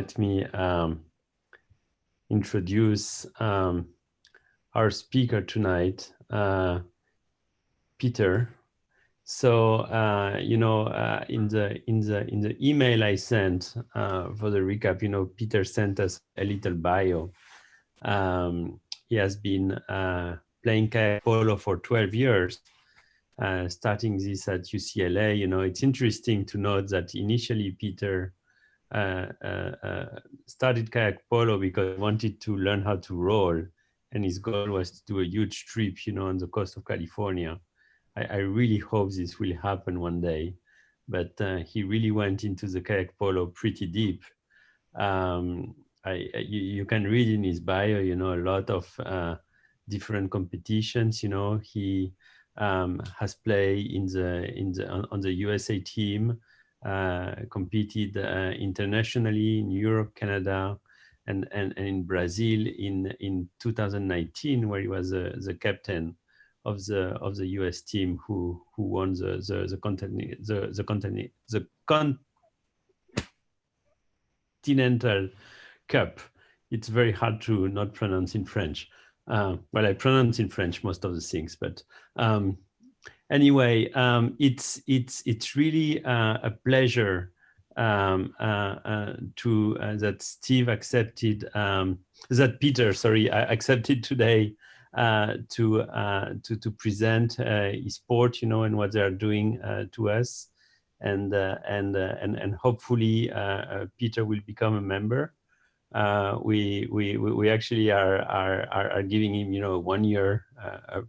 let me introduce our speaker tonight, Peter. So in the email I sent for the recap, Peter sent us a little bio. He has been playing kayak polo for 12 years, starting this at UCLA. It's interesting to note that initially Peter started kayak polo because he wanted to learn how to roll, and his goal was to do a huge trip, on the coast of California. I really hope this will happen one day, but he really went into the kayak polo pretty deep. You can read in his bio, a lot of different competitions. He has played on the USA team, competed internationally in Europe, Canada, and in Brazil in 2019, where he was the captain of the US team who won the Continental Cup. It's very hard to not pronounce in French. Well, I pronounce in French most of the things, but anyway, it's really a pleasure that Steve accepted, that Peter, sorry, accepted today to present his sport, and what they are doing to us, and hopefully Peter will become a member. We actually are giving him, 1 year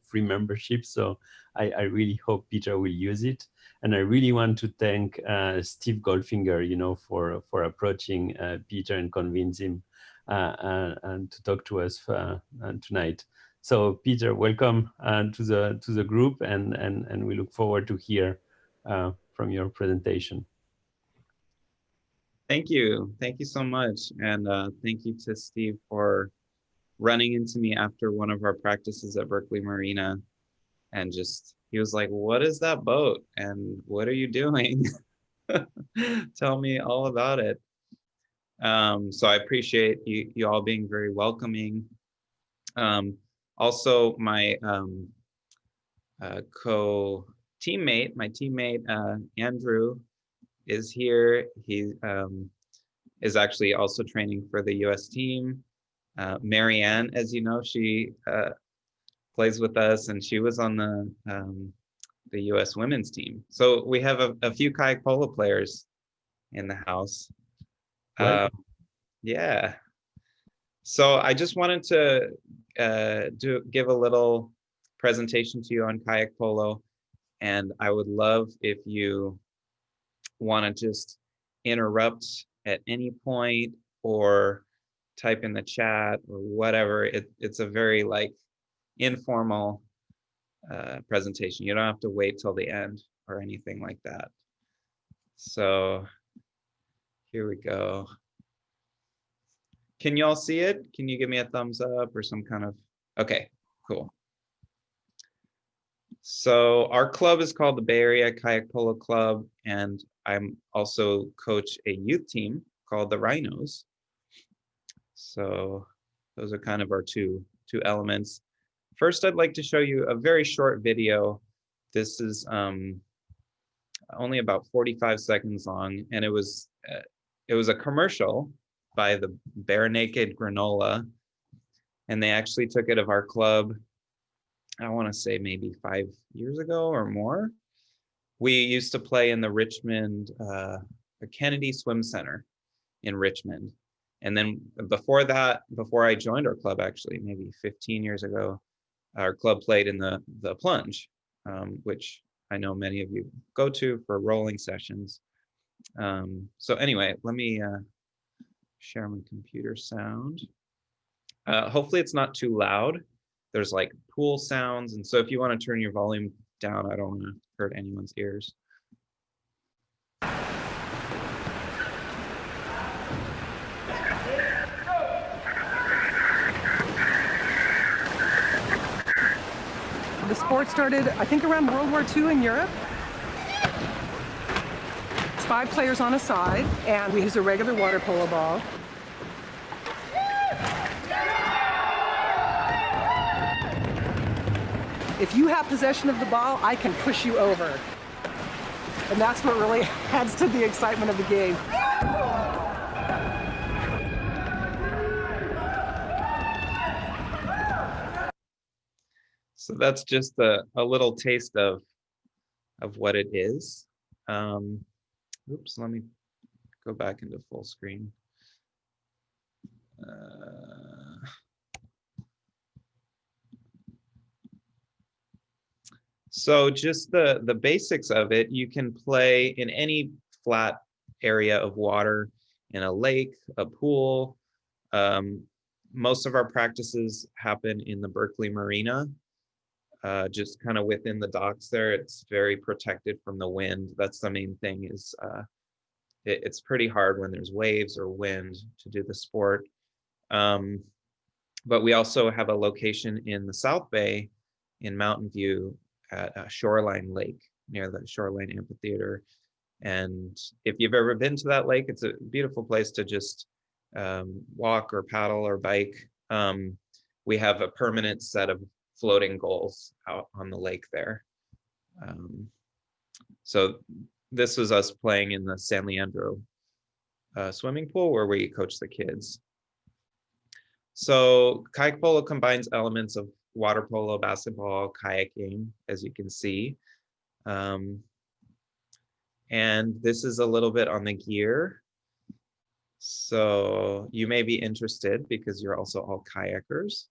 free membership. So I really hope Peter will use it. And I really want to thank Steve Goldfinger, for approaching Peter and convince him and to talk to us tonight. So Peter, welcome to the group, and we look forward to hear from your presentation. Thank you so much, and thank you to Steve for running into me after one of our practices at Berkeley Marina, and he was like, "What is that boat, and what are you doing? Tell me all about it." So I appreciate you all being very welcoming. Also, my teammate Andrew is here. He is actually also training for the US team. Marianne, as you know, she plays with us, and she was on the US women's team. So we have a few kayak polo players in the house. Yeah. So I just wanted to give a little presentation to you on kayak polo, and I would love if you want to just interrupt at any point or type in the chat or whatever. It's a very informal presentation. You don't have to wait till the end or anything like that. So here we go. Can you all see it? Can you give me a thumbs up or some kind of, okay, cool. So our club is called the Bay Area Kayak Polo Club, and I'm also coach a youth team called the Rhinos. So those are kind of our two elements. First, I'd like to show you a very short video. This is only about 45 seconds long, and it was a commercial by the Bare Naked Granola, and they actually took it of our club, I want to say maybe 5 years ago or more. We used to play in the Richmond, Kennedy Swim Center in Richmond. And then before that, before I joined our club, actually, maybe 15 years ago, our club played in the Plunge, which I know many of you go to for rolling sessions. So anyway, let me share my computer sound. Hopefully it's not too loud. There's pool sounds. And so if you want to turn your volume down, I don't want to hurt anyone's ears. The sport started, I think, around World War II in Europe. It's 5 players on a side, and we use a regular water polo ball. if you have possession of the ball, I can push you over. And that's what really adds to the excitement of the game. So that's just a little taste of what it is. Oops, let me go back into full screen. So just the basics of it, you can play in any flat area of water, in a lake, a pool. Most of our practices happen in the Berkeley Marina, just kind of within the docks there. It's very protected from the wind. That's the main thing, is it's pretty hard when there's waves or wind to do the sport. But we also have a location in the South Bay in Mountain View at Shoreline Lake, near the Shoreline Amphitheater. And if you've ever been to that lake, it's a beautiful place to just walk or paddle or bike. We have a permanent set of floating goals out on the lake there. So this was us playing in the San Leandro swimming pool where we coach the kids. So kayak polo combines elements of water polo, basketball, kayaking, as you can see. And this is a little bit on the gear. So you may be interested because you're also all kayakers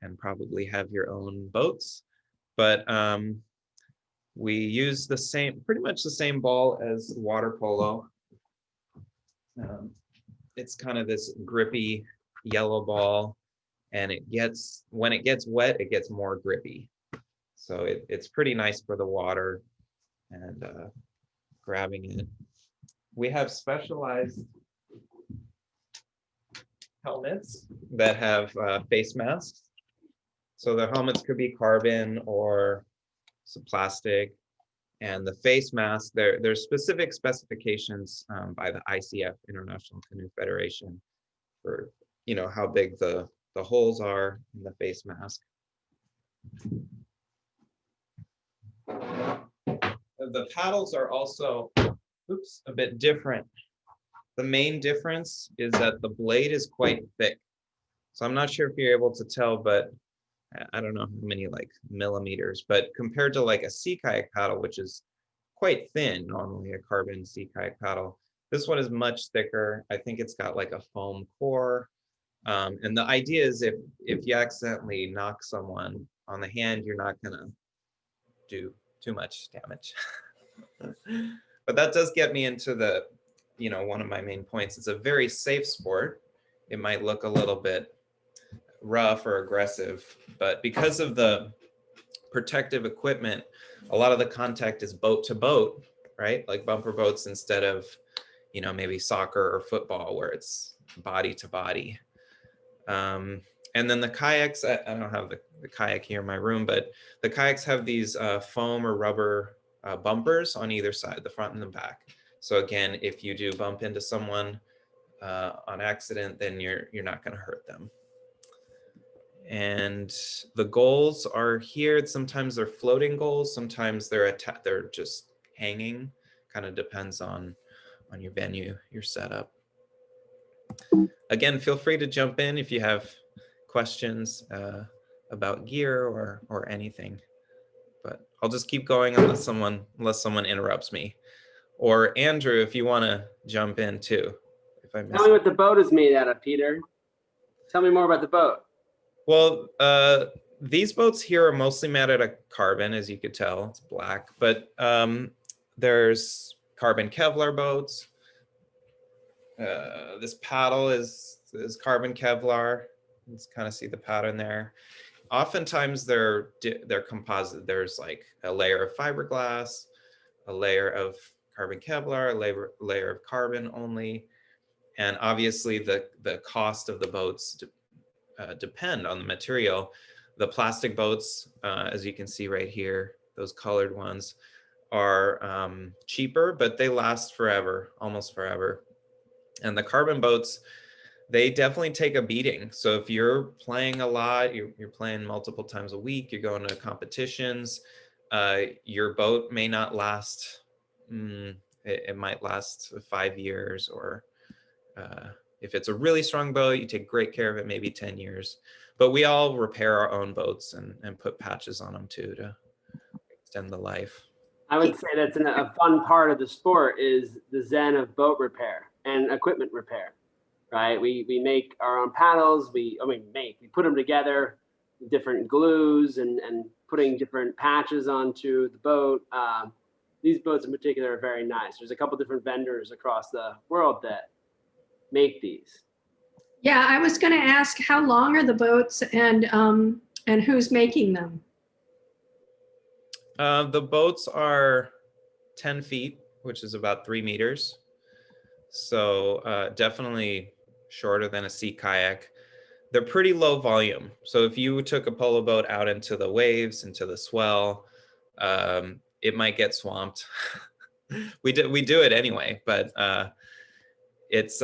and probably have your own boats. But we use the same, pretty much the same ball as water polo. It's kind of this grippy yellow ball, and when it gets wet, it gets more grippy. So it's pretty nice for the water and grabbing it. We have specialized helmets that have face masks. So the helmets could be carbon or some plastic. And the face mask, there's specific specifications by the ICF, International Canoe Federation, for how big the holes are in the face mask. The paddles are also, a bit different. The main difference is that the blade is quite thick. So I'm not sure if you're able to tell, but I don't know how many millimeters, but compared to like a sea kayak paddle, which is quite thin, normally a carbon sea kayak paddle, this one is much thicker. I think it's got like a foam core. And the idea is if you accidentally knock someone on the hand, you're not gonna do too much damage. But that does get me into the, one of my main points. It's a very safe sport. It might look a little bit rough or aggressive, but because of the protective equipment, a lot of the contact is boat to boat, right? Like bumper boats instead of, maybe soccer or football where it's body to body. And then the kayaks, I don't have the kayak here in my room, but the kayaks have these foam or rubber bumpers on either side, the front and the back. So again, if you do bump into someone on accident, then you're not going to hurt them. And the goals are here. Sometimes they're floating goals. Sometimes they're just hanging. Kind of depends on your venue, your setup. Again, feel free to jump in if you have questions about gear or anything. But I'll just keep going unless someone interrupts me. Or Andrew, if you want to jump in too. If I miss Tell me what the boat is made out of, Peter. Tell me more about the boat. Well, these boats here are mostly made out of carbon, as you could tell. It's black, but there's carbon Kevlar boats. This paddle is carbon Kevlar. You can kind of see the pattern there. Oftentimes they're composite. There's like a layer of fiberglass, a layer of carbon Kevlar, a layer of carbon only. And obviously the cost of the boats depend on the material. The plastic boats, as you can see right here, those colored ones are cheaper, but they last forever, almost forever. And the carbon boats, They definitely take a beating. So if you're playing a lot, you're playing multiple times a week, you're going to competitions, your boat may not last, it might last 5 years, or if it's a really strong boat, you take great care of it, maybe 10 years. But we all repair our own boats and put patches on them too to extend the life. I would say that's a fun part of the sport is the zen of boat repair and equipment repair, right? We make our own paddles. We put them together, different glues and putting different patches onto the boat. These boats in particular are very nice. There's a couple different vendors across the world that make these. Yeah, I was going to ask, how long are the boats, and who's making them? The boats are 10 feet, which is about 3 meters. So definitely shorter than a sea kayak. They're pretty low volume. So if you took a polo boat out into the waves, into the swell, it might get swamped. we do it anyway, but it's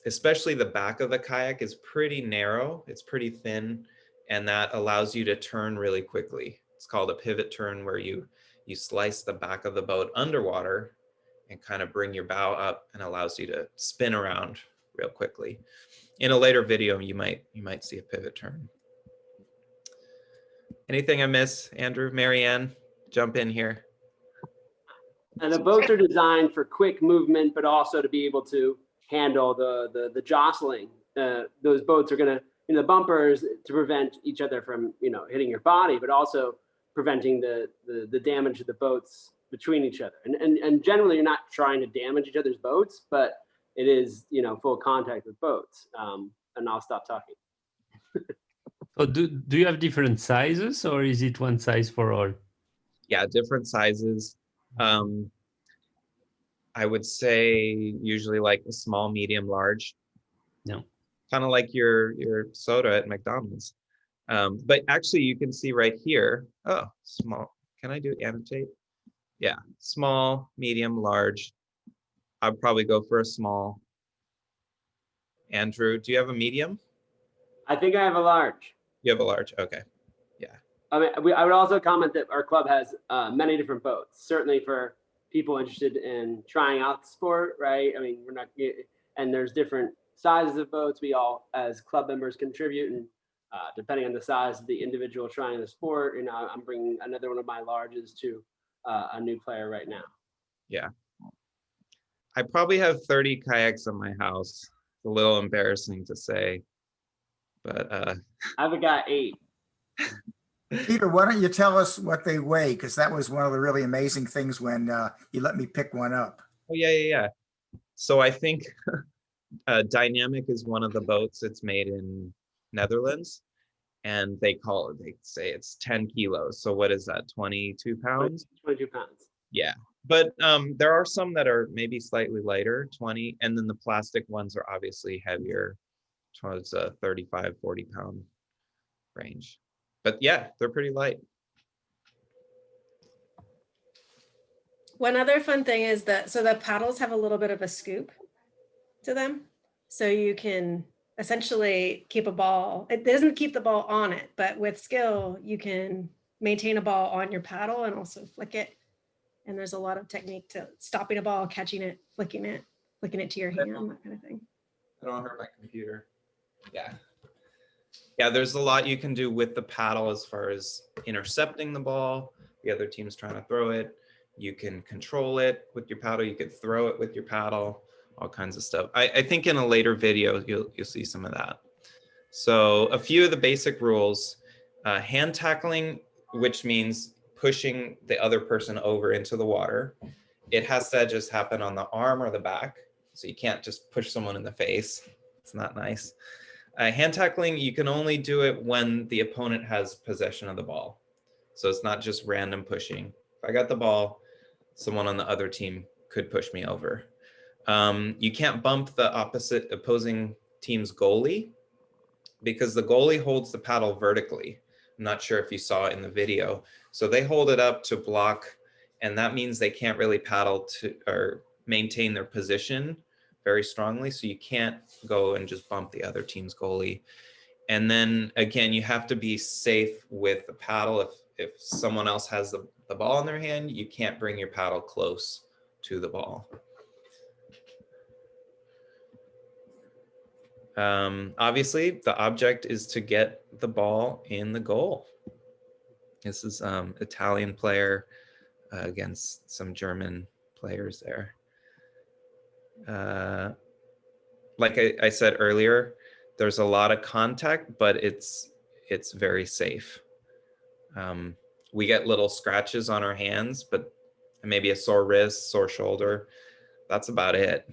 especially the back of the kayak is pretty narrow. It's pretty thin, and that allows you to turn really quickly. It's called a pivot turn, where you slice the back of the boat underwater and kind of bring your bow up, and allows you to spin around real quickly. In a later video, you might see a pivot turn. Anything I miss, Andrew, Marianne, jump in here. And the boats are designed for quick movement, but also to be able to handle the jostling. Those boats are going to, the bumpers to prevent each other from, hitting your body, but also preventing the damage of the boats between each other. And generally, you're not trying to damage each other's boats, but it is, full contact with boats. And I'll stop talking. So do you have different sizes, or is it one size for all? Yeah, different sizes. I would say usually like a small, medium, large. No. Kind of like your soda at McDonald's. But actually you can see right here, oh, small. Can I do annotate? Yeah, small, medium, large. I'd probably go for a small. Andrew, do you have a medium? I think I have a large. You have a large, okay. Yeah. I would also comment that our club has many different boats, certainly for people interested in trying out the sport, right? And there's different sizes of boats. We all, as club members, contribute, and depending on the size of the individual trying the sport, I'm bringing another one of my larges to a new player right now. Yeah. I probably have 30 kayaks in my house. It's a little embarrassing to say, but I've got 8. Peter, why don't you tell us what they weigh? Because that was one of the really amazing things when you let me pick one up. Oh, yeah. So I think Dynamic is one of the boats. It's made in Netherlands, and they say it's 10 kilos. So what is that, 22 pounds? 22 pounds. Yeah. But there are some that are maybe slightly lighter, 20, and then the plastic ones are obviously heavier, towards a 35, 40 pound range. But yeah, they're pretty light. One other fun thing is that, so the paddles have a little bit of a scoop to them. So you can essentially keep a ball. It doesn't keep the ball on it, but with skill, you can maintain a ball on your paddle and also flick it. And there's a lot of technique to stopping a ball, catching it, flicking it to your hand, that kind of thing. I don't hurt my computer. Yeah, there's a lot you can do with the paddle as far as intercepting the ball. The other team's trying to throw it. You can control it with your paddle. You could throw it with your paddle, all kinds of stuff. I think in a later video, you'll see some of that. So a few of the basic rules, hand tackling, which means pushing the other person over into the water. It has to just happen on the arm or the back. So you can't just push someone in the face. It's not nice. Hand tackling, you can only do it when the opponent has possession of the ball. So it's not just random pushing. If I got the ball, someone on the other team could push me over. You can't bump the opposing team's goalie, because the goalie holds the paddle vertically. I'm not sure if you saw it in the video. So they hold it up to block, and that means they can't really paddle to or maintain their position very strongly, so you can't go and just bump the other team's goalie. And then again, you have to be safe with the paddle. If someone else has the ball in their hand, you can't bring your paddle close to the ball. Obviously, the object is to get the ball in the goal. This is Italian player against some German players there. Like I said earlier, there's a lot of contact, but it's very safe. We get little scratches on our hands, but maybe a sore wrist, sore shoulder. That's about it.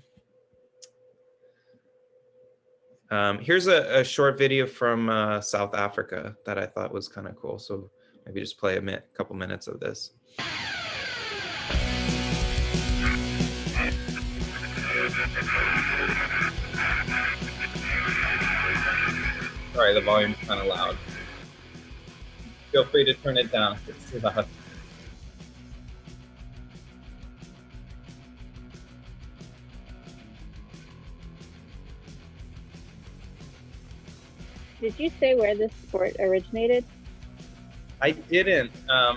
Here's a short video from South Africa that I thought was kind of cool. So maybe just play a couple minutes of this. Sorry, the volume's kind of loud. Feel free to turn it down if it's too loud. Did you say where this sport originated? I didn't. I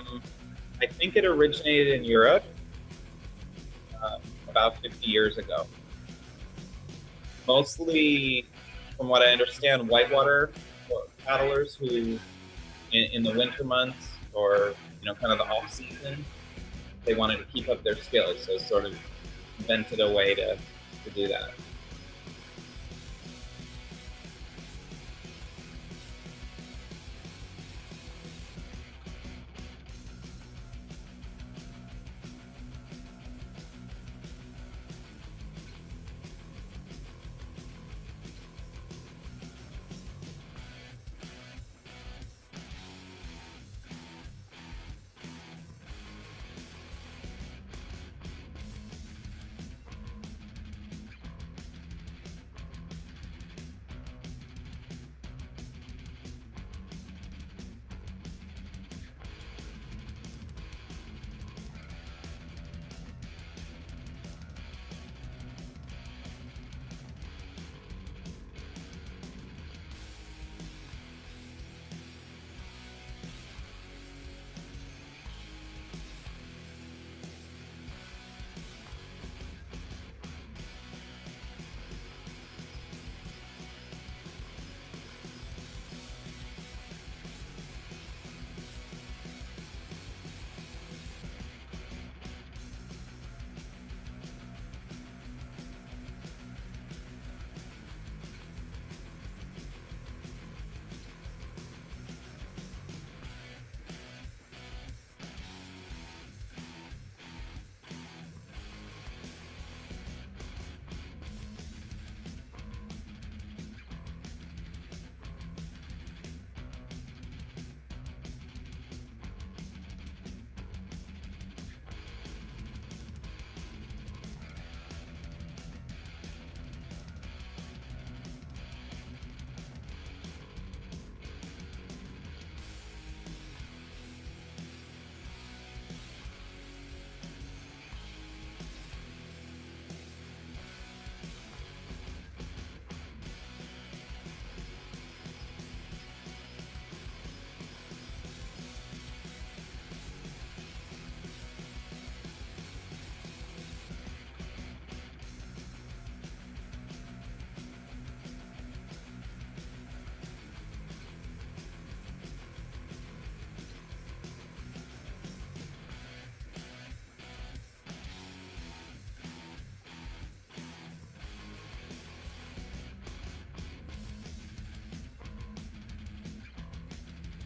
think it originated in Europe about 50 years ago. Mostly, from what I understand, whitewater paddlers who, in the winter months or kind of the off season, they wanted to keep up their skills, so sort of invented a way to do that.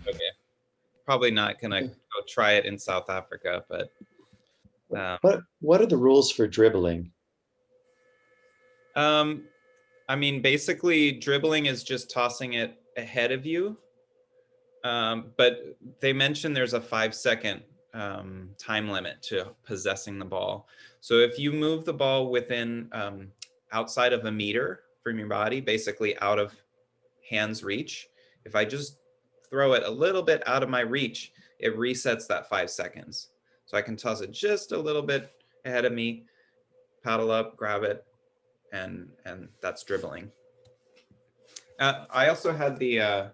Okay, probably not gonna go try it in South Africa, but what are the rules for dribbling? I mean, basically, dribbling is just tossing it ahead of you. But they mentioned there's a 5-second time limit to possessing the ball. So if you move the ball within outside of a meter from your body, basically out of hand's reach, if I just throw it a little bit out of my reach, it resets that 5 seconds. So I can toss it just a little bit ahead of me, paddle up, grab it, and that's dribbling. I also had the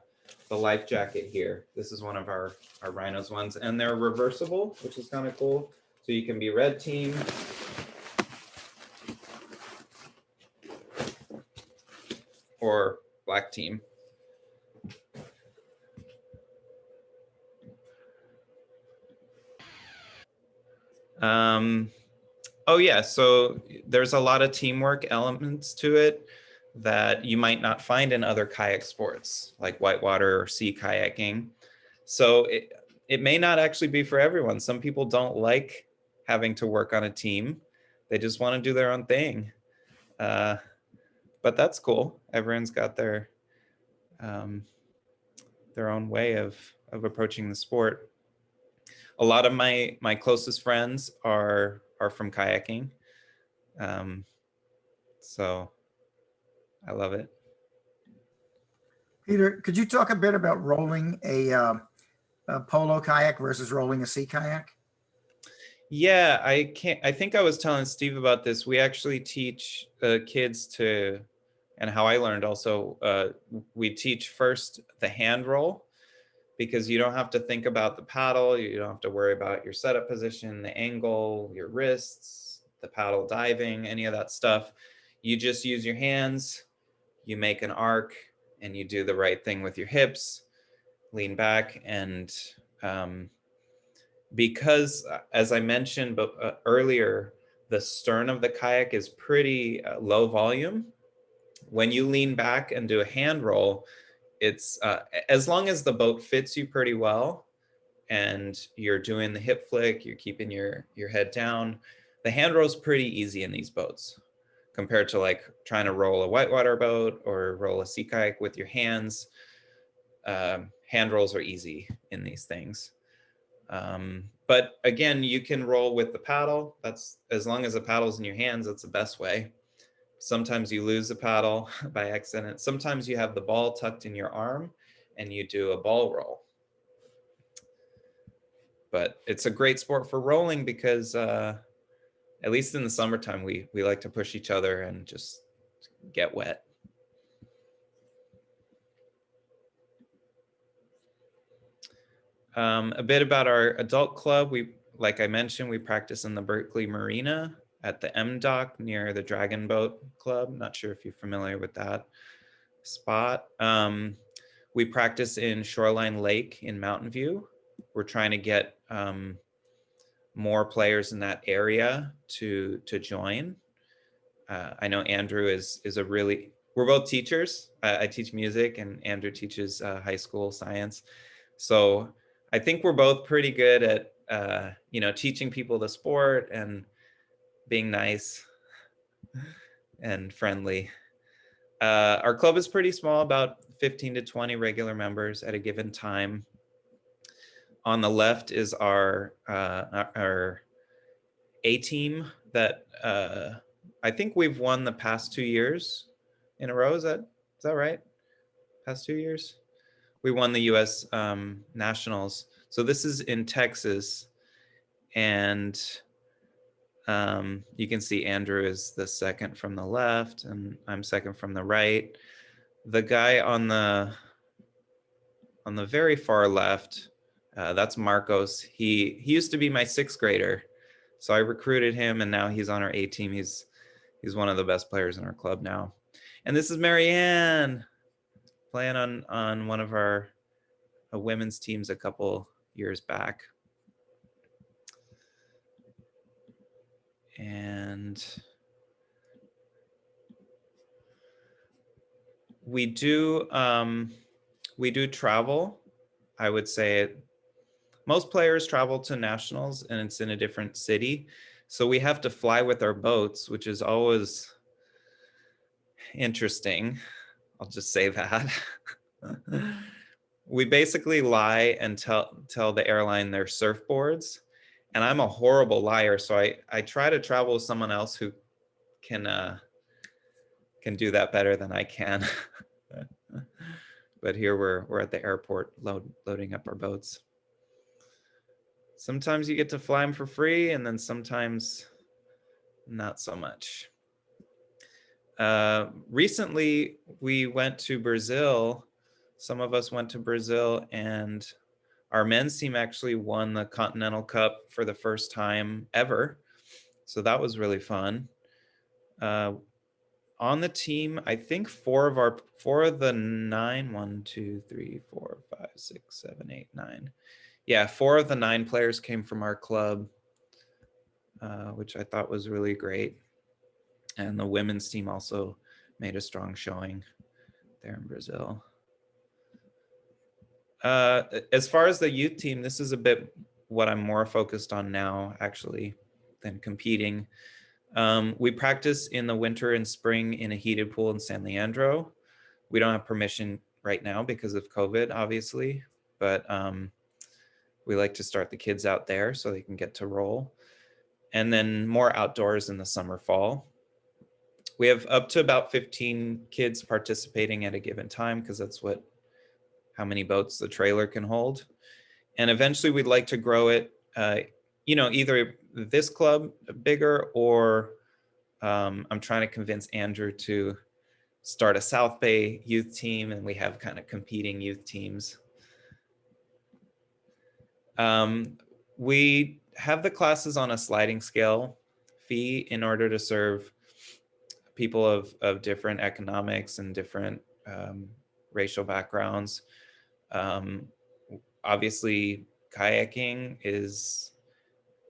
life jacket here. This is one of our Rhinos ones, and they're reversible, which is kind of cool. So you can be red team, or black team. Oh yeah, so there's a lot of teamwork elements to it that you might not find in other kayak sports like whitewater or sea kayaking. So it may not actually be for everyone. Some people don't like having to work on a team. They just want to do their own thing. But that's cool. Everyone's got their own way of approaching the sport. A lot of my closest friends are from kayaking. So I love it. Peter, could you talk a bit about rolling a polo kayak versus rolling a sea kayak? Yeah, I think I was telling Steve about this. We actually teach kids to, and how I learned also, we teach first the hand roll, because you don't have to think about the paddle. You don't have to worry about your setup position, the angle, your wrists, the paddle diving, any of that stuff. You just use your hands, you make an arc, and you do the right thing with your hips, lean back. And because, as I mentioned earlier, the stern of the kayak is pretty low volume. When you lean back and do a hand roll, it's as long as the boat fits you pretty well and you're doing the hip flick, you're keeping your head down, the hand roll is pretty easy in these boats compared to like trying to roll a whitewater boat or roll a sea kayak with your hands. Hand rolls are easy in these things. But again, you can roll with the paddle. That's, as long as the paddle's in your hands, that's the best way. Sometimes you lose the paddle by accident. Sometimes you have the ball tucked in your arm and you do a ball roll. But it's a great sport for rolling because at least in the summertime, we like to push each other and just get wet. A bit about our adult club. Like I mentioned, we practice in the Berkeley Marina at the M Dock near the Dragon Boat Club. Not sure if you're familiar with that spot. We practice in Shoreline Lake in Mountain View. We're trying to get more players in that area to join. I know Andrew is a really, we're both teachers. I teach music and Andrew teaches high school science. So I think we're both pretty good at teaching people the sport and being nice and friendly. Our club is pretty small, about 15 to 20 regular members at a given time. On the left is our A team that I think we've won the past 2 years in a row. Is that right? Past 2 years? We won the US Nationals. So this is in Texas. And you can see Andrew is the second from the left and I'm second from the right. The guy on the very far left, that's Marcos. He used to be my 6th grader. So I recruited him and now he's on our A team. He's one of the best players in our club now. And this is Marianne playing on one of our women's teams a couple years back. And we do travel. I would say most players travel to nationals and it's in a different city. So we have to fly with our boats, which is always interesting. I'll just say that. We basically lie and tell the airline they're surfboards. And I'm a horrible liar. So I try to travel with someone else who can do that better than I can. But here we're at the airport loading up our boats. Sometimes you get to fly them for free and then sometimes not so much. Recently, we went to Brazil. Some of us went to Brazil, and our men's team actually won the Continental Cup for the first time ever. So that was really fun. On the team, I think four of the nine, 1, 2, 3, 4, 5, 6, 7, 8, 9. Yeah, 4 of the 9 players came from our club, which I thought was really great. And the women's team also made a strong showing there in Brazil. As far as the youth team, this is a bit what I'm more focused on now, actually, than competing. We practice in the winter and spring in a heated pool in San Leandro. We don't have permission right now because of COVID, obviously, but we like to start the kids out there so they can get to roll. And then more outdoors in the summer, fall. We have up to about 15 kids participating at a given time because that's how many boats the trailer can hold. And eventually we'd like to grow it, either this club bigger or I'm trying to convince Andrew to start a South Bay youth team, and we have kind of competing youth teams. We have the classes on a sliding scale fee in order to serve people of different economics and different racial backgrounds. Obviously, kayaking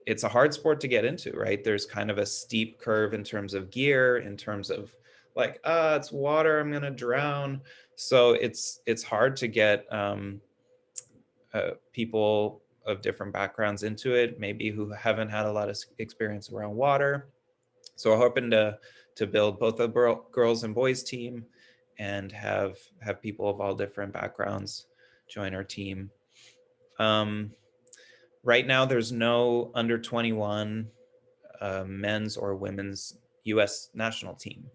it's a hard sport to get into, right? There's kind of a steep curve in terms of gear, in terms of like, it's water, I'm gonna drown. So it's hard to get people of different backgrounds into it, maybe who haven't had a lot of experience around water. So we're hoping to build both a girls and boys team and have people of all different backgrounds join our team. Right now, there's no under 21 men's or women's US national team.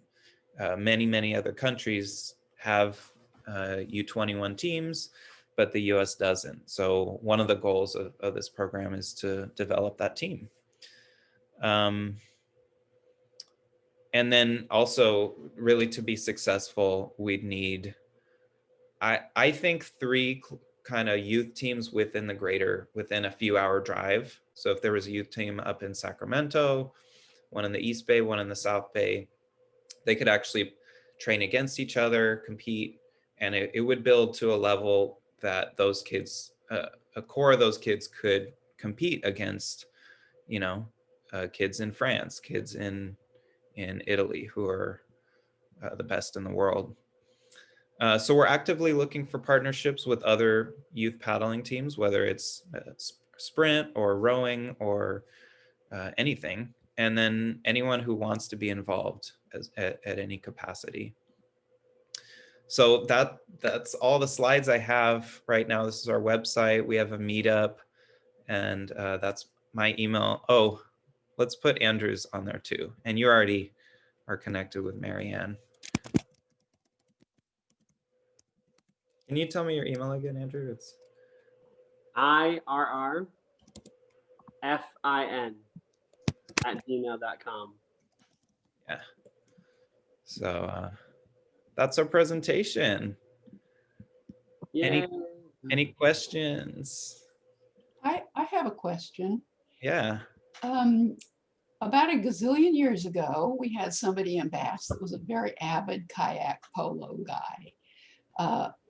Many other countries have U21 teams, but the US doesn't. So one of the goals of this program is to develop that team. And then also, really, to be successful, we'd need, I think, 3 kind of youth teams within a few hour drive. So if there was a youth team up in Sacramento, one in the East Bay, one in the South Bay, they could actually train against each other, compete, and it would build to a level that those kids, a core of those kids could compete against, kids in France, kids in Italy, who are the best in the world. So we're actively looking for partnerships with other youth paddling teams, whether it's sprint or rowing or anything. And then anyone who wants to be involved at any capacity. So that's all the slides I have right now. This is our website. We have a meetup, and that's my email. Oh, let's put Andrew's on there too. And you already are connected with Marianne. Can you tell me your email again, Andrew? It's IRRFIN@gmail.com. Yeah. So that's our presentation. Yeah. Any questions? I have a question. Yeah. About a gazillion years ago, we had somebody in BASK that was a very avid kayak polo guy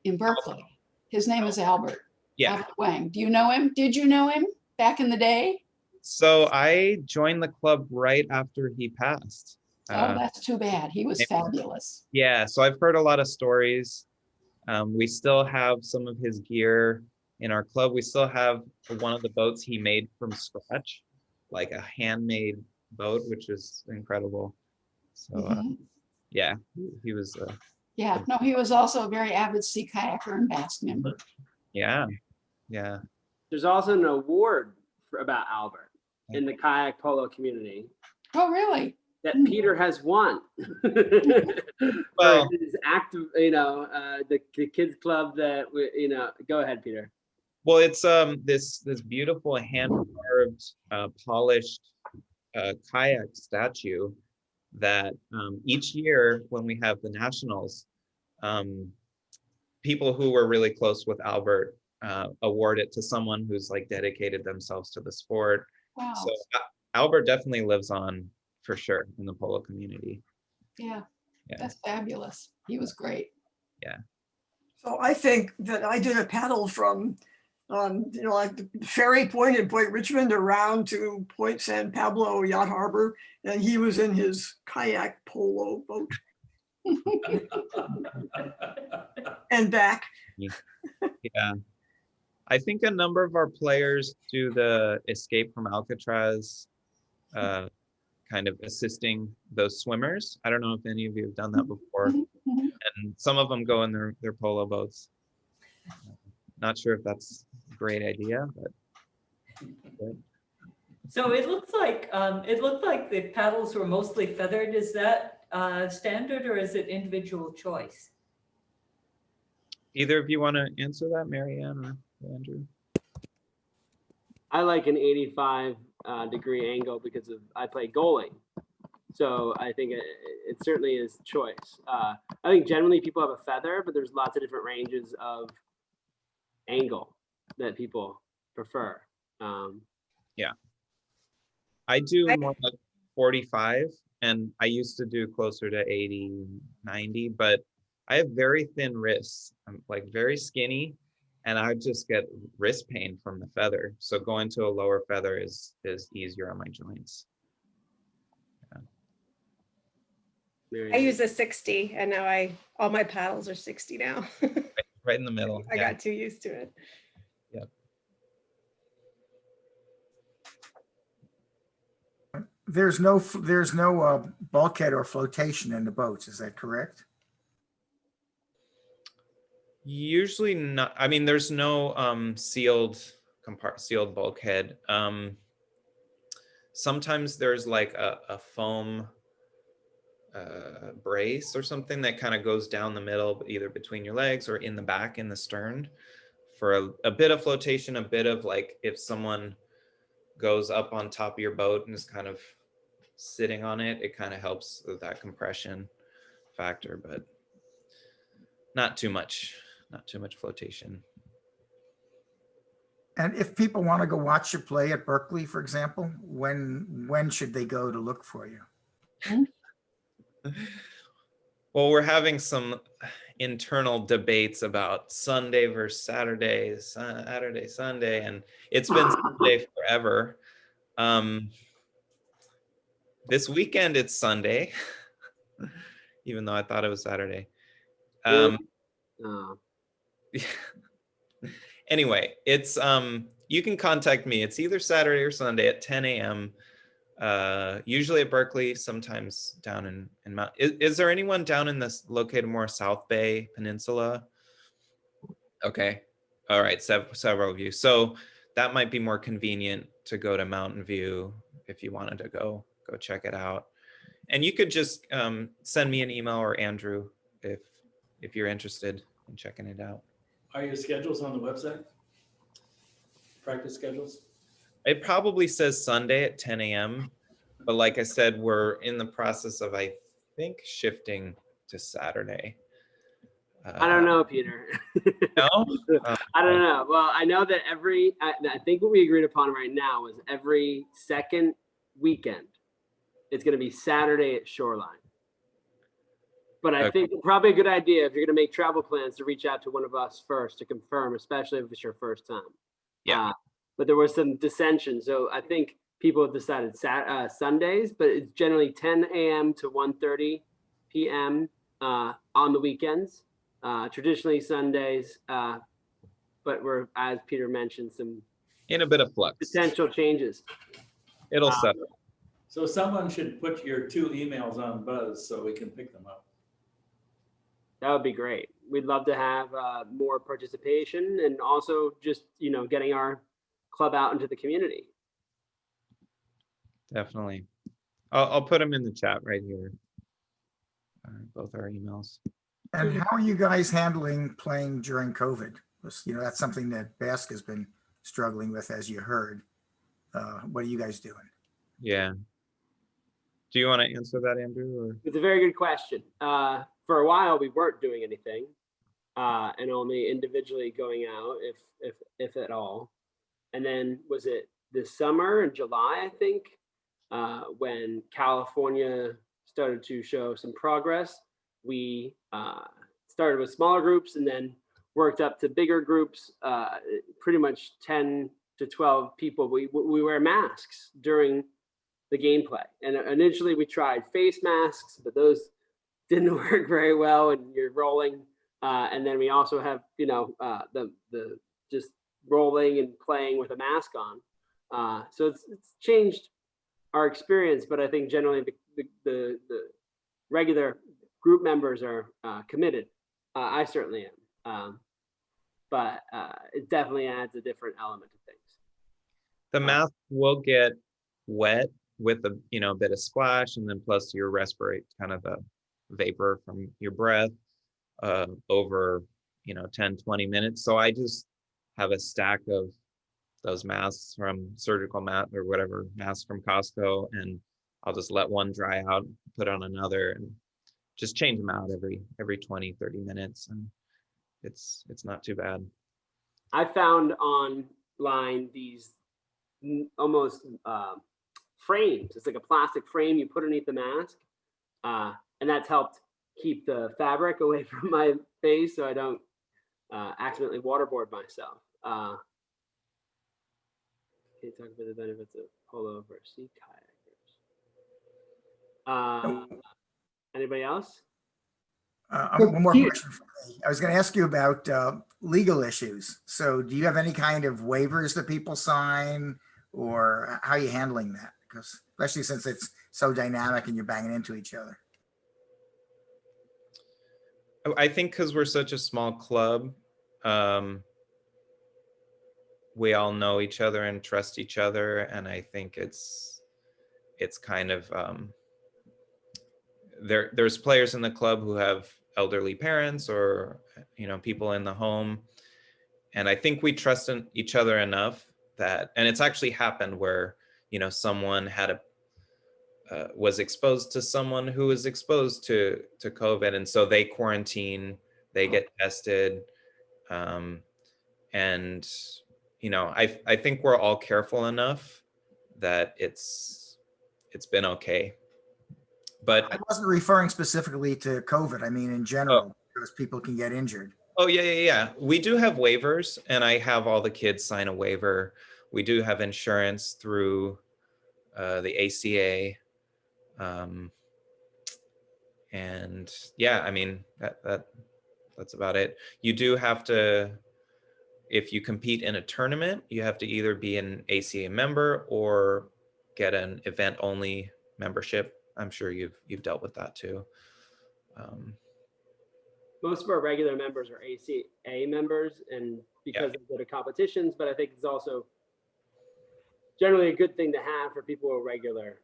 in Berkeley. His name is Albert. Yeah. Albert Wang. Do you know him? Did you know him back in the day? So I joined the club right after he passed. Oh, that's too bad. He was fabulous. Yeah, so I've heard a lot of stories. We still have some of his gear in our club. We still have one of the boats he made from scratch, like a handmade boat, which is incredible. So yeah, he was. Yeah, no, he was also a very avid sea kayaker and BASK member. Yeah. There's also an award about Albert in the kayak polo community. Oh, really? That Peter has won. Well, his active, the kids club that go ahead, Peter. Well, it's this beautiful hand carved, polished kayak statue that each year when we have the nationals, people who were really close with Albert award it to someone who's like dedicated themselves to the sport. Wow. So Albert definitely lives on for sure in the polo community. Yeah, Yeah. that's fabulous. He was great. Yeah. So I think that I did a paddle from, you know, like the ferry point in Point Richmond around to Point San Pablo Yacht Harbor, and he was in his kayak polo boat and back. Yeah. I think a number of our players do the escape from Alcatraz, kind of assisting those swimmers. I don't know if any of you have done that before. And some of them go in their polo boats. Not sure if that's a great idea, but. So it looked like the paddles were mostly feathered. Is that standard or is it individual choice? Either of you want to answer that, Marianne or Andrew? I like an 85 degree angle because I play goalie. So I think it certainly is choice. I think generally people have a feather, but there's lots of different ranges of angle that people prefer. Yeah. I do more like 45, and I used to do closer to 80, 90, but I have very thin wrists. I'm like very skinny, and I just get wrist pain from the feather. So going to a lower feather is easier on my joints. I use a 60 and now all my paddles are 60 now. Right in the middle. I got too used to it. Yep. There's no bulkhead or flotation in the boats. Is that correct? Usually not. I mean, there's no sealed bulkhead. Sometimes there's like a foam brace or something that kind of goes down the middle, either between your legs or in the back in the stern for a bit of flotation, a bit of like if someone goes up on top of your boat and is kind of sitting on it, it kind of helps with that compression factor, but not too much flotation. And if people want to go watch you play at Berkeley, for example, when should they go to look for you? Well, we're having some internal debates about Sunday versus Saturday, Sunday, and it's been Sunday forever. This weekend it's Sunday, even though I thought it was Saturday. Anyway, it's you can contact me. It's either Saturday or Sunday at 10 a.m. Usually at Berkeley, sometimes down in Mount. Is there anyone down in this located more South Bay Peninsula? Okay, all right, several of you. So that might be more convenient to go to Mountain View if you wanted to go check it out. And you could just send me an email or Andrew if you're interested in checking it out. Are your schedules on the website? Practice schedules? It probably says Sunday at 10 a.m. But like I said, we're in the process of, I think, shifting to Saturday. I don't know, Peter. No? I don't know. Well, I know that I think what we agreed upon right now is every second weekend, it's going to be Saturday at Shoreline. But I think probably a good idea if you're going to make travel plans to reach out to one of us first to confirm, especially if it's your first time. Yeah. But there was some dissension. So I think people have decided Sundays, but it's generally 10 a.m. to 1:30 p.m. On the weekends. Traditionally Sundays, but we're, as Peter mentioned, some in a bit of flux. Potential changes. It'll settle. So someone should put your 2 emails on Buzz so we can pick them up. That would be great. We'd love to have more participation and also just, getting our club out into the community. Definitely. I'll put them in the chat right here. Both our emails. And how are you guys handling playing during COVID? That's something that BASK has been struggling with, as you heard. What are you guys doing? Yeah. Do you want to answer that, Andrew? Or? It's a very good question. For a while, we weren't doing anything, and only individually going out, if at all. And then was it this summer in July, I think, when California started to show some progress, we started with smaller groups and then worked up to bigger groups, pretty much 10 to 12 people. We wear masks during the gameplay. And initially we tried face masks, but those didn't work very well and you're rolling. And then we also have, you know, the just rolling and playing with a mask on. So it's changed our experience, but I think generally the regular group members are committed. I certainly am. But it definitely adds a different element to things. The mask will get wet with a bit of splash, and then plus you respirate kind of the vapor from your breath over 10-20 minutes. So I just have a stack of those masks from surgical mat or whatever masks from Costco, and I'll just let one dry out, put on another, and just change them out every 20-30 minutes, and it's not too bad. I found online these almost frames. It's like a plastic frame you put underneath the mask, and that's helped keep the fabric away from my face so I don't accidentally waterboard myself. Can you talk about the benefits of polo for sea kayakers? Anybody else? One more question for me. I was going to ask you about legal issues. So do you have any kind of waivers that people sign, or how are you handling that? Because especially since it's so dynamic and you're banging into each other. I think because we're such a small club, we all know each other and trust each other. And I think it's kind of, there's players in the club who have elderly parents or, people in the home. And I think we trust in each other enough that, and it's actually happened where, someone had was exposed to someone who was exposed to COVID. And so they quarantine, they get tested. And, I think we're all careful enough that it's been okay. But I wasn't referring specifically to COVID. I mean, in general, because people can get injured. Oh, yeah. We do have waivers, and I have all the kids sign a waiver. We do have insurance through the ACA. And yeah, I mean, that's about it. You do have to, if you compete in a tournament, you have to either be an ACA member or get an event only membership. I'm sure you've dealt with that too. Most of our regular members are ACA members, and because they go to competitions, but I think it's also generally a good thing to have for people who are regular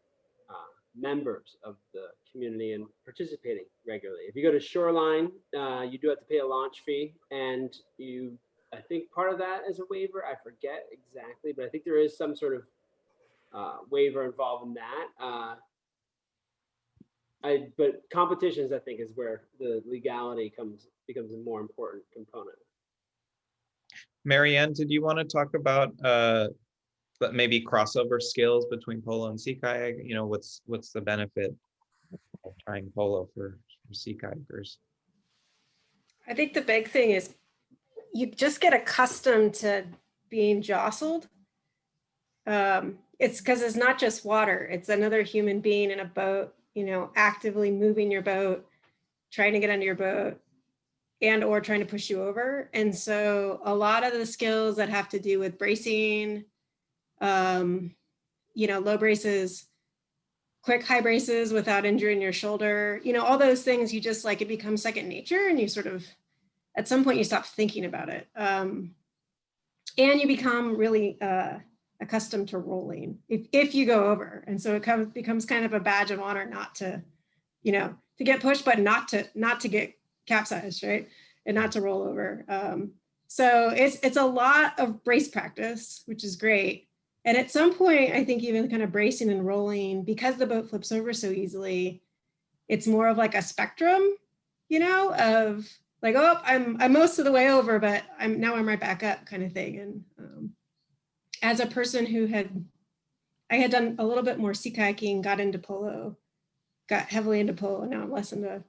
members of the community and participating regularly. If you go to Shoreline, you do have to pay a launch fee, and I think part of that is a waiver. I forget exactly, but I think there is some sort of waiver involved in that. But competitions, I think, is where the legality becomes a more important component. Marianne, did you want to talk about maybe crossover skills between polo and sea kayak? What's the benefit of trying polo for sea kayakers? I think the big thing is you just get accustomed to being jostled. It's because it's not just water, it's another human being in a boat, actively moving your boat, trying to get under your boat, and or trying to push you over. And so a lot of the skills that have to do with bracing, low braces, quick high braces without injuring your shoulder, all those things, you just it becomes second nature, and you sort of, at some point you stop thinking about it. And you become really accustomed to rolling if you go over. And so it becomes kind of a badge of honor not to, to get pushed, but not to get capsized, right? And not to roll over. So it's a lot of brace practice, which is great. And at some point, I think even kind of bracing and rolling, because the boat flips over so easily, it's more of like a spectrum, you know, of like, oh, I'm most of the way over, but I'm right back up kind of thing. And as a person I had done a little bit more sea kayaking, got into polo, got heavily into polo. Now I'm less into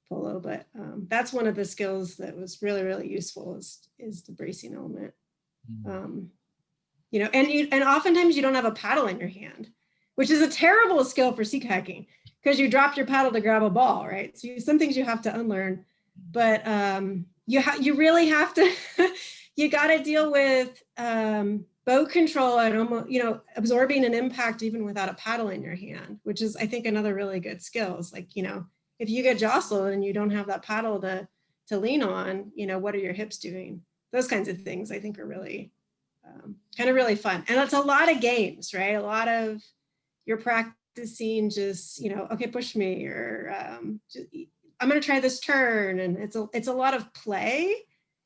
polo, but that's one of the skills that was really, really useful is the bracing element. You know, and oftentimes you don't have a paddle in your hand, which is a terrible skill for sea kayaking because you dropped your paddle to grab a ball, right? So some things you have to unlearn, but you really have to, you got to deal with boat control and almost, you know, absorbing an impact even without a paddle in your hand, which is, I think, another really good skill. Is like, you know, if you get jostled and you don't have that paddle to lean on, you know, what are your hips doing? Those kinds of things I think are really kind of really fun. And it's a lot of games, right? A lot of you're practicing just, you know, okay, push me, or I'm going to try this turn. And it's a lot of play,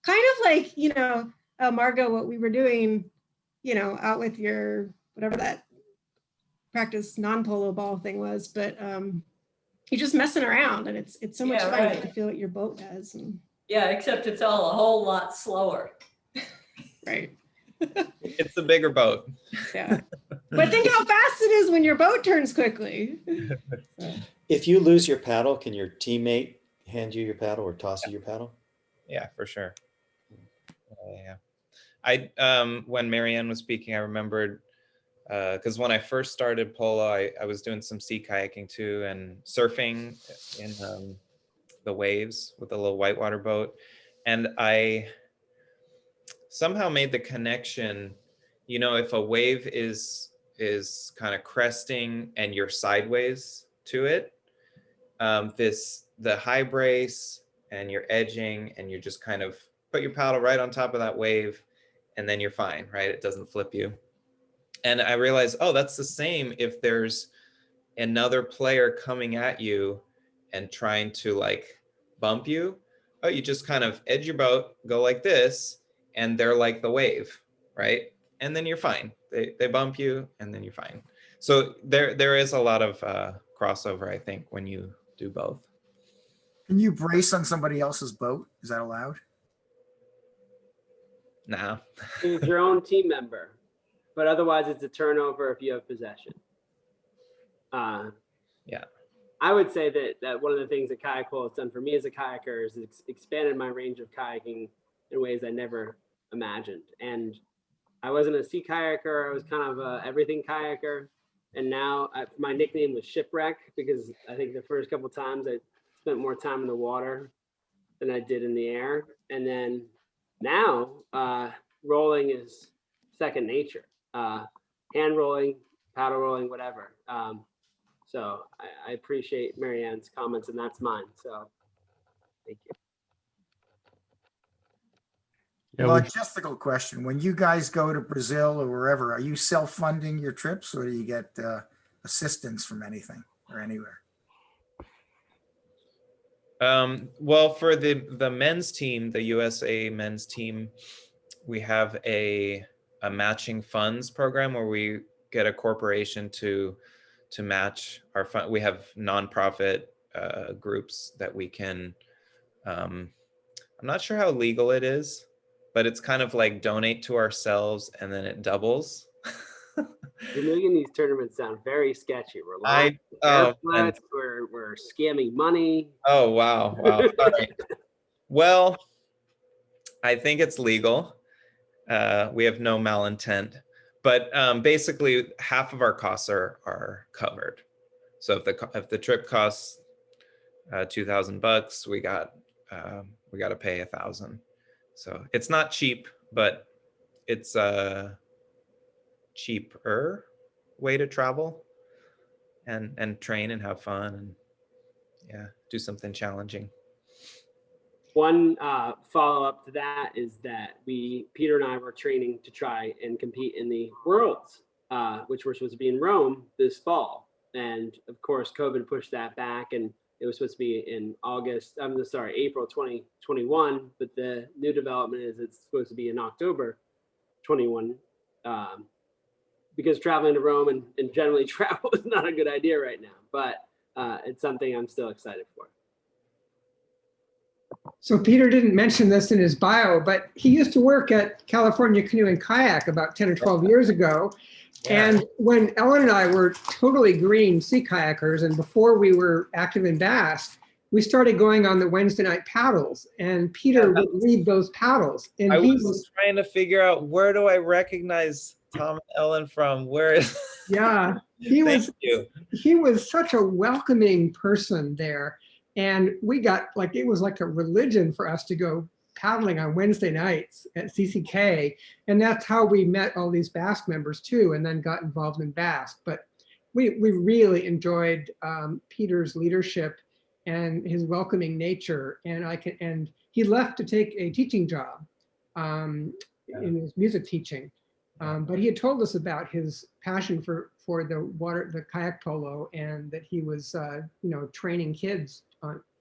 kind of like, you know, Margot, what we were doing, you know, out with your, whatever that practice non-polo ball thing was, but you're just messing around and it's so much fun. Right. You get to feel what your boat does. And... Yeah, except it's all a whole lot slower. Right. It's the bigger boat. Yeah. But think how fast it is when your boat turns quickly. If you lose your paddle, can your teammate hand you your paddle or toss you your paddle? Yeah, for sure. Yeah. I when Marianne was speaking, I remembered because when I first started polo, I was doing some sea kayaking too and surfing in the waves with a little whitewater boat, and I somehow made the connection. You know, if a wave is kind of cresting and you're sideways to it, the high brace and you're edging and you just kind of put your paddle right on top of that wave and then you're fine, right? It doesn't flip you. And I realized, oh, that's the same if there's another player coming at you and trying to like bump you. Oh, you just kind of edge your boat, go like this, and they're like the wave, right? And then you're fine. They bump you and then you're fine. So there is a lot of crossover, I think, when you do both. Can you brace on somebody else's boat? Is that allowed? No. It's your own team member, but otherwise it's a turnover if you have possession. Yeah. I would say that one of the things that Kayak Polo has done for me as a kayaker is it's expanded my range of kayaking in ways I never imagined. And I wasn't a sea kayaker. I was kind of a everything kayaker. And now my nickname was Shipwreck because I think the first couple of times I spent more time in the water than I did in the air. And then now rolling is second nature. Hand rolling, paddle rolling, whatever. So I appreciate Marianne's comments, and that's mine. So thank you. Logistical question. When you guys go to Brazil or wherever, are you self-funding your trips or do you get assistance from anything or anywhere? Well, for the men's team, the USA men's team, we have a matching funds program where we get a corporation to match our fund. We have nonprofit groups that we can, I'm not sure how legal it is, but it's kind of like donate to ourselves and then it doubles. You're making these tournaments sound very sketchy. We're scamming money. Oh, wow. All right. Well, I think it's legal. We have no malintent, but basically half of our costs are covered. So if the trip costs $2,000, we got to pay $1,000. So it's not cheap, but it's a cheaper way to travel and train and have fun and do something challenging. One follow-up to that is that Peter and I were training to try and compete in the Worlds, which were supposed to be in Rome this fall. And of course, COVID pushed that back and it was supposed to be in April 2021, but the new development is it's supposed to be in October 21. because traveling to Rome and generally travel is not a good idea right now, but it's something I'm still excited for. So Peter didn't mention this in his bio, but he used to work at California Canoe and Kayak about 10 or 12 years ago. Yeah. And when Ellen and I were totally green sea kayakers, and before we were active in BASK, we started going on the Wednesday night paddles, and Peter would lead those paddles. And I he was trying to figure out, where do I recognize Tom and Ellen from? Where is? Yeah, he Thank you. he was such a welcoming person there. And we got like, it was like a religion for us to go paddling on Wednesday nights at CCK. And that's how we met all these BASK members too, and then got involved in BASK. But we really enjoyed Peter's leadership and his welcoming nature. And he left to take a teaching job in his music teaching. But he had told us about his passion for the kayak polo, and that he was training kids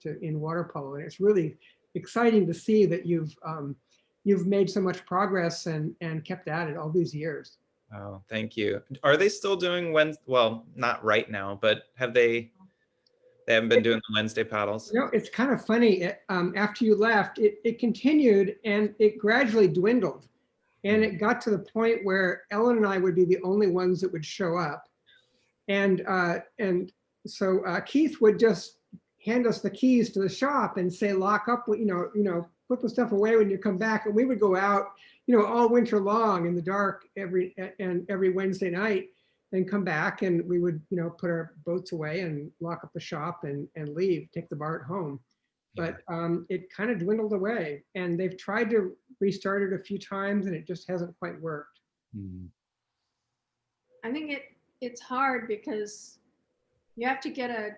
in water polo. And it's really exciting to see that you've made so much progress and kept at it all these years. Oh, thank you. Are they still doing Wednesday? Well, not right now, but they haven't been doing the Wednesday paddles? You know, it's kind of funny. After you left, it continued and it gradually dwindled. And it got to the point where Ellen and I would be the only ones that would show up. And so Keith would just hand us the keys to the shop and say, lock up, put the stuff away when you come back. And we would go out, all winter long in the dark every Wednesday night, and come back, and we would, put our boats away and lock up the shop and leave, take the BART home. But it kind of dwindled away, and they've tried to restart it a few times and it just hasn't quite worked. I think it's hard because you have to get a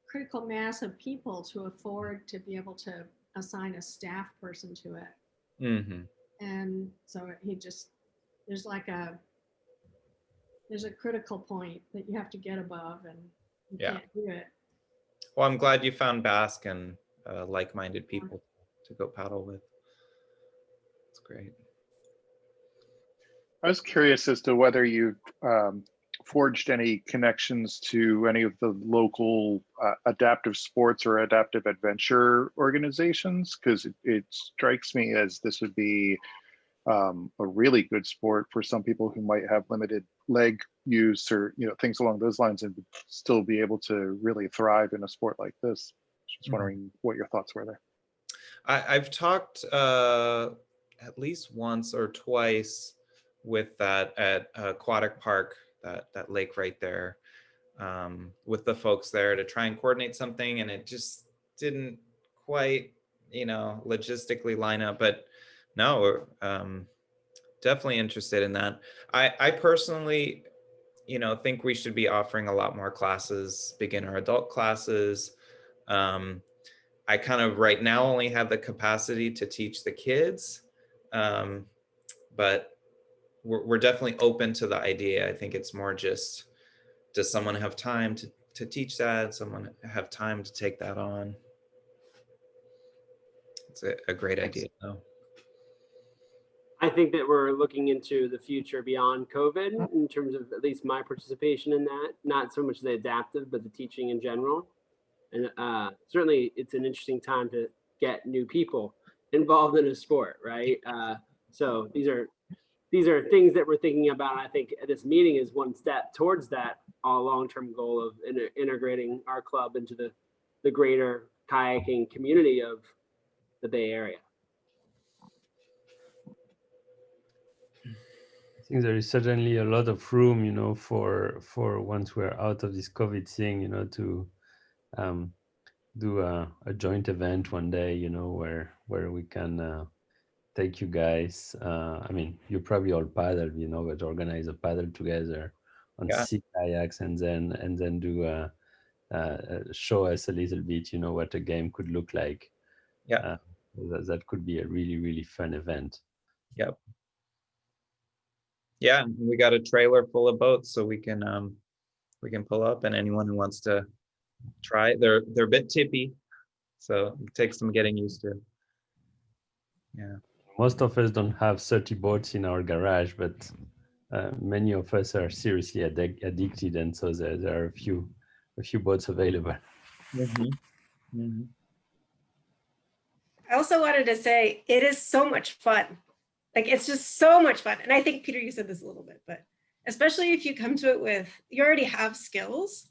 critical mass of people to afford to be able to assign a staff person to it. Mm-hmm. And so there's a critical point that you have to get above, and you can't do it. Well, I'm glad you found BASK and like-minded people to go paddle with. It's great. I was curious as to whether you forged any connections to any of the local adaptive sports or adaptive adventure organizations, because it strikes me as this would be a really good sport for some people who might have limited leg use or things along those lines, and still be able to really thrive in a sport like this. Just wondering what your thoughts were there. I've talked at least once or twice with that at Aquatic Park, that lake right there, with the folks there to try and coordinate something, and it just didn't quite, logistically line up. But no, definitely interested in that. I personally, think we should be offering a lot more classes, beginner adult classes. I kind of right now only have the capacity to teach the kids, but we're definitely open to the idea. I think it's more just, does someone have time to teach that? Someone have time to take that on? It's a great idea, though. I think that we're looking into the future beyond COVID in terms of at least my participation in that, not so much the adaptive, but the teaching in general. And certainly it's an interesting time to get new people involved in a sport, right? So these are things that we're thinking about. I think this meeting is one step towards that long-term goal of integrating our club into the greater kayaking community of the Bay Area. I think there is certainly a lot of room, for once we're out of this COVID thing, to do a joint event one day, where we can take you guys. I mean, you probably all paddle, but organize a paddle together on sea kayaks, and then do show us a little bit, what a game could look like. Yeah, that could be a really, really fun event. Yep. Yeah, we got a trailer full of boats, so we can pull up, and anyone who wants to try, they're a bit tippy, so it takes some getting used to. Yeah. Most of us don't have 30 boats in our garage, but many of us are seriously addicted, and so there are a few boats available. I also wanted to say it is so much fun. Like it's just so much fun. And I think Peter, you said this a little bit, but especially if you come to it with, you already have skills,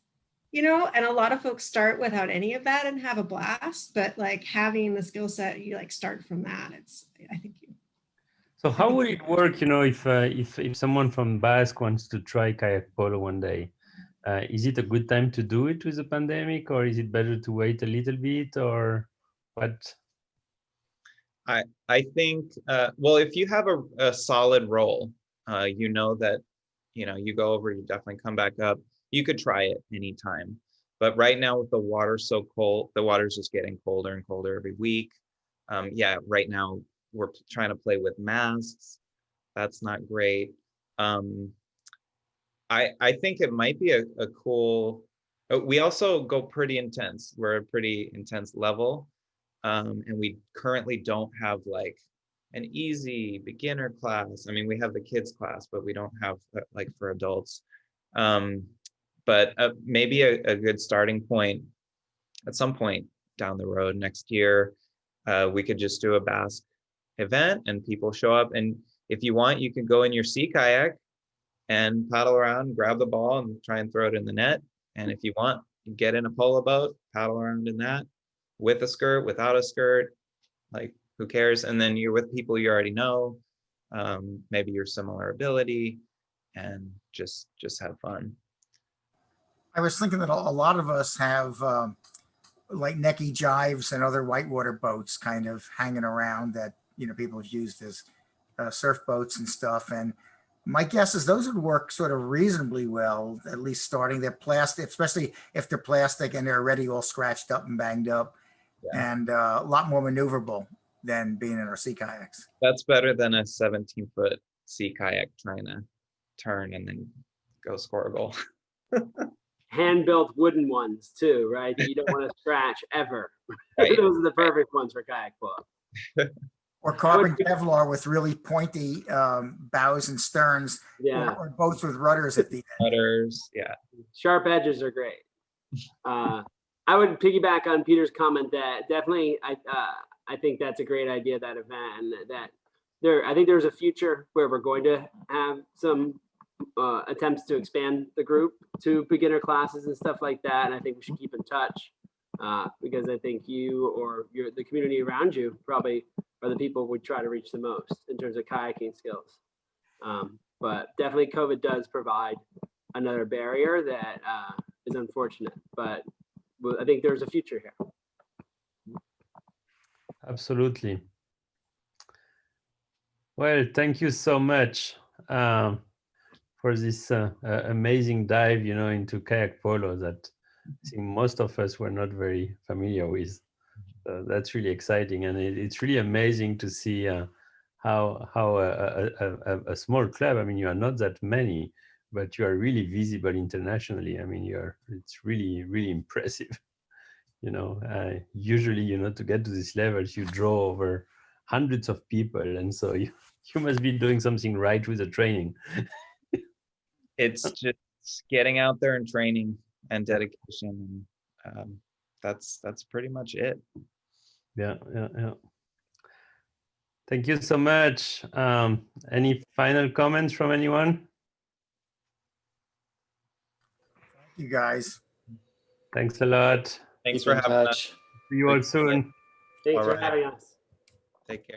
you know, and a lot of folks start without any of that and have a blast, but like having the skill set, you like start from that. I think you. So how would it work, you know, if someone from BASK wants to try kayak polo one day? Is it a good time to do it with the pandemic, or is it better to wait a little bit, or what? I think, well, if you have a solid role, you know that, you know, you go over, you definitely come back up, you could try it anytime. But right now with the water so cold, the water's just getting colder and colder every week. Yeah, right now we're trying to play with masks. That's not great. I think it might be a cool, we also go pretty intense. We're a pretty intense level. And we currently don't have like an easy beginner class. I mean, we have the kids class, but we don't have like for adults. But maybe a good starting point at some point down the road next year, we could just do a BASK event and people show up. And if you want, you can go in your sea kayak and paddle around, grab the ball and try and throw it in the net. And if you want, you get in a polo boat, paddle around in that with a skirt, without a skirt, like who cares? And then you're with people you already know, maybe your similar ability, and just have fun. I was thinking that a lot of us have like Necky Jives and other whitewater boats kind of hanging around that, you know, people have used as surf boats and stuff. And my guess is those would work sort of reasonably well, at least starting. They're plastic, especially if they're plastic and they're already all scratched up and banged up, and a lot more maneuverable than being in our sea kayaks. That's better than a 17-foot sea kayak trying to turn and then go score a goal. Hand-built wooden ones too, right? That you don't want to scratch ever. Right. Those are the perfect ones for kayak polo. Or carbon Kevlar with really pointy bows and sterns, or boats with rudders at the end. Rudders, yeah. Sharp edges are great. I would piggyback on Peter's comment that definitely, I think that's a great idea, that event, and that I think there's a future where we're going to have some attempts to expand the group to beginner classes and stuff like that. And I think we should keep in touch because I think you or the community around you probably are the people we try to reach the most in terms of kayaking skills. But definitely COVID does provide another barrier that is unfortunate, but I think there's a future here. Absolutely. Well, thank you so much for this amazing dive, you know, into kayak polo that I think most of us were not very familiar with. So that's really exciting, and it's really amazing to see how a small club. I mean, you are not that many, but you are really visible internationally. I mean, it's really impressive. You know, usually, you know, to get to these levels, you draw over hundreds of people, and so you must be doing something right with the training. It's just getting out there and training and dedication, and that's pretty much it. Yeah. Thank you so much. Any final comments from anyone? Thank you guys. Thanks a lot. Thanks for having us. See you all soon. Thanks for having us. Take care.